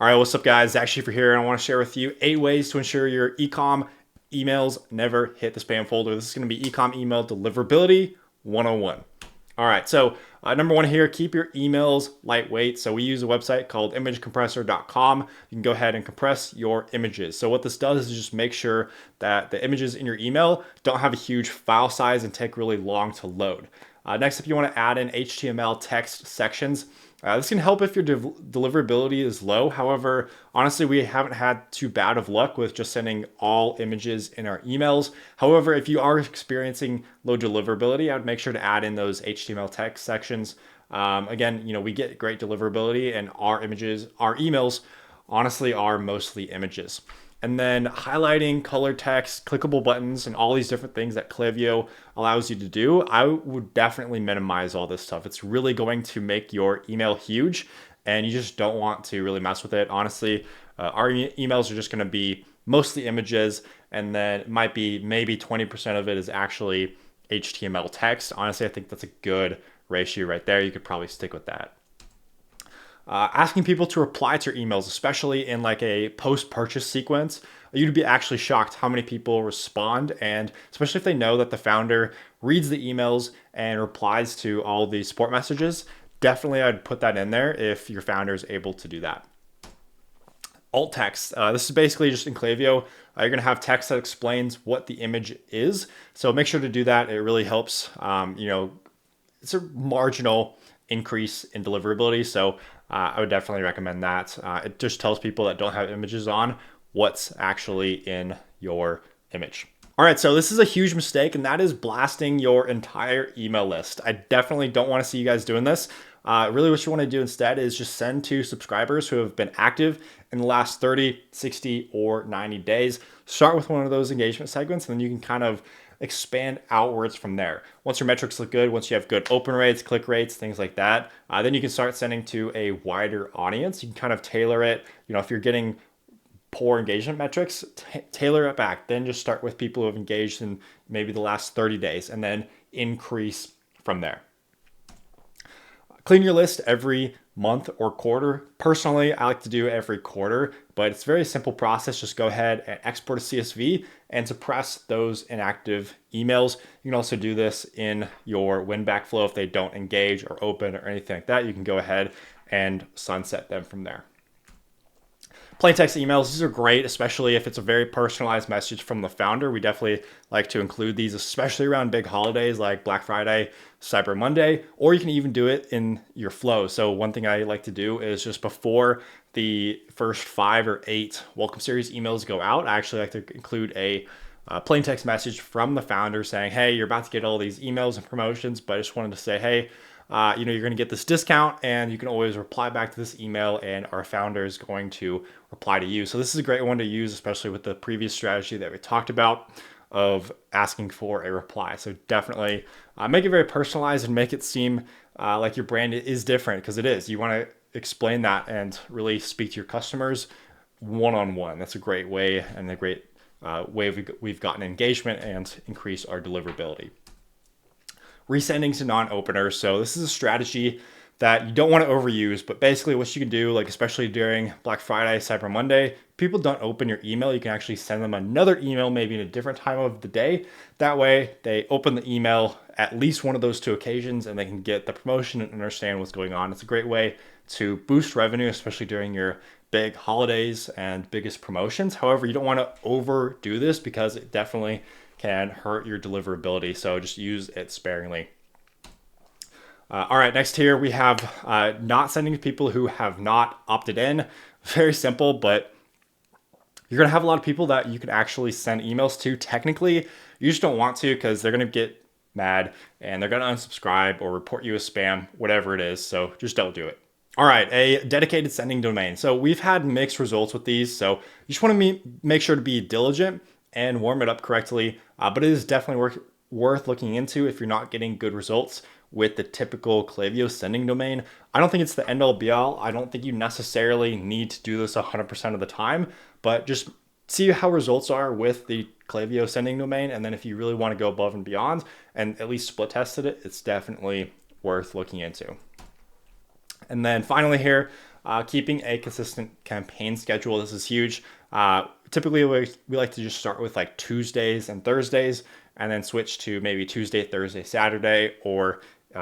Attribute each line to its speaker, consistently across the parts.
Speaker 1: All right, what's up, guys? Zach Schieffer here, and I want to share with you 8 ways to ensure your ecom emails never hit the spam folder. This is going to be ecom email deliverability 101. All right, so number one here, keep your emails lightweight. So we use a website called imagecompressor.com. You can go ahead and compress your images. So what this does is just make sure that the images in your email don't have a huge file size and take really long to load. Next up, you want to add in HTML text sections. This can help if your deliverability is low. However, honestly, we haven't had too bad of luck with just sending all images in our emails. However, if you are experiencing low deliverability, I would make sure to add in those HTML text sections. Again, we get great deliverability, and our emails, honestly, are mostly images. And then highlighting, color text, clickable buttons, and all these different things that Klaviyo allows you to do, I would definitely minimize all this stuff. It's really going to make your email huge, and you just don't want to really mess with it. Honestly, our emails are just going to be mostly images, and then it might be maybe 20% of it is actually HTML text. Honestly, I think that's a good ratio right there. You could probably stick with that. Asking people to reply to your emails, especially in like a post-purchase sequence, you'd be actually shocked how many people respond, and especially if they know that the founder reads the emails and replies to all the support messages. Definitely, I'd put that in there if your founder is able to do that. Alt text. This is basically just in Klaviyo. You're going to have text that explains what the image is. So make sure to do that. It really helps. It's a marginal increase in deliverability. So I would definitely recommend that. It just tells people that don't have images on what's actually in your image. All right, so this is a huge mistake, and that is blasting your entire email list. I definitely don't want to see you guys doing this. Really what you want to do instead is just send to subscribers who have been active in the last 30, 60, or 90 days. Start with one of those engagement segments, and then you can kind of expand outwards from there. Once your metrics look good, once you have good open rates, click rates, things like that, then you can start sending to a wider audience. You can kind of tailor it. If you're getting poor engagement metrics, tailor it back. Then just start with people who have engaged in maybe the last 30 days and then increase from there. Clean your list every month or quarter. Personally, I like to do every quarter, but it's a very simple process. Just go ahead and export a CSV and suppress those inactive emails. You can also do this in your win-back flow if they don't engage or open or anything like that. You can go ahead and sunset them from there. Plain text emails, these are great, especially if it's a very personalized message from the founder. We definitely like to include these, especially around big holidays like Black Friday, Cyber Monday, or you can even do it in your flow. So one thing I like to do is just before the first 5 or 8 welcome series emails go out, I actually like to include a plain text message from the founder saying, hey, you're about to get all these emails and promotions, but I just wanted to say, hey, you're going to get this discount, and you can always reply back to this email, and our founder is going to reply to you. So this is a great one to use, especially with the previous strategy that we talked about of asking for a reply. So definitely make it very personalized and make it seem like your brand is different, because it is. You want to explain that and really speak to your customers one-on-one. That's a great way, and a great way we've gotten engagement and increase our deliverability. Resending to non-openers. So this is a strategy that you don't want to overuse, but basically what you can do, like especially during Black Friday, Cyber Monday, people don't open your email. You can actually send them another email, maybe in a different time of the day. That way they open the email at least one of those 2 occasions, and they can get the promotion and understand what's going on. It's a great way to boost revenue, especially during your big holidays and biggest promotions. However, you don't want to overdo this because it definitely can hurt your deliverability. So just use it sparingly. All right, next here we have not sending to people who have not opted in. Very simple, but you're going to have a lot of people that you could actually send emails to. Technically, you just don't want to, because they're going to get mad and they're going to unsubscribe or report you as spam, whatever it is. So just don't do it. All right, a dedicated sending domain. So we've had mixed results with these. So you just want to make sure to be diligent and warm it up correctly. But it is definitely worth looking into if you're not getting good results with the typical Klaviyo sending domain. I don't think it's the end all be all. I don't think you necessarily need to do this 100% of the time, but just see how results are with the Klaviyo sending domain. And then if you really want to go above and beyond and at least split tested it, it's definitely worth looking into. And then finally here, keeping a consistent campaign schedule. This is huge. Typically, we like to just start with like Tuesdays and Thursdays, and then switch to maybe Tuesday, Thursday, Saturday, or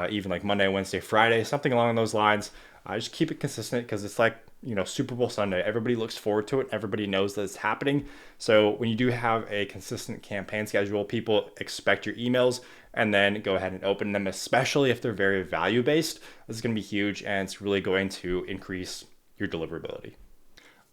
Speaker 1: even like Monday, Wednesday, Friday, something along those lines. Just keep it consistent because it's like, Super Bowl Sunday. Everybody looks forward to it. Everybody knows that it's happening. So when you do have a consistent campaign schedule, people expect your emails and then go ahead and open them, especially if they're very value based. This is going to be huge and it's really going to increase your deliverability.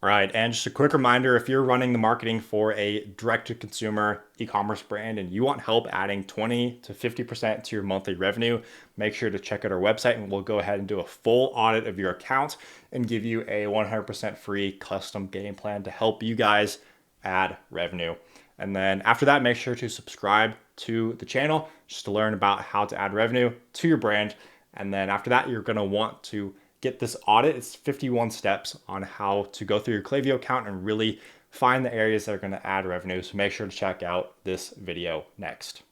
Speaker 1: All right, and just a quick reminder, if you're running the marketing for a direct-to-consumer e-commerce brand and you want help adding 20 to 50% to your monthly revenue, make sure to check out our website and we'll go ahead and do a full audit of your account and give you a 100% free custom game plan to help you guys add revenue. And then after that, make sure to subscribe to the channel just to learn about how to add revenue to your brand. And then after that, you're gonna want to get this audit. It's 51 steps on how to go through your Klaviyo account and really find the areas that are going to add revenue. So make sure to check out this video next.